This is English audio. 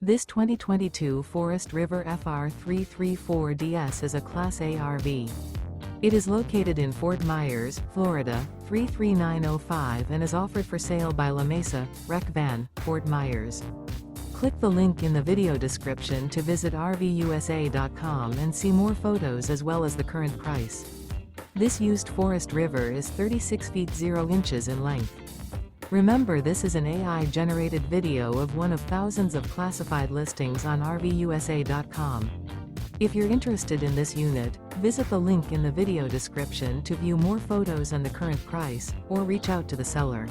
This 2022 Forest River FR3 34DS is a Class A RV. It is located in Fort Myers, Florida, 33905 and is offered for sale by La Mesa, RecVan, Fort Myers. Click the link in the video description to visit RVUSA.com and see more photos as well as the current price. This used Forest River is 36 feet 0 inches in length. Remember, this is an AI-generated video of one of thousands of classified listings on RVUSA.com. If you're interested in this unit, visit the link in the video description to view more photos and the current price, or reach out to the seller.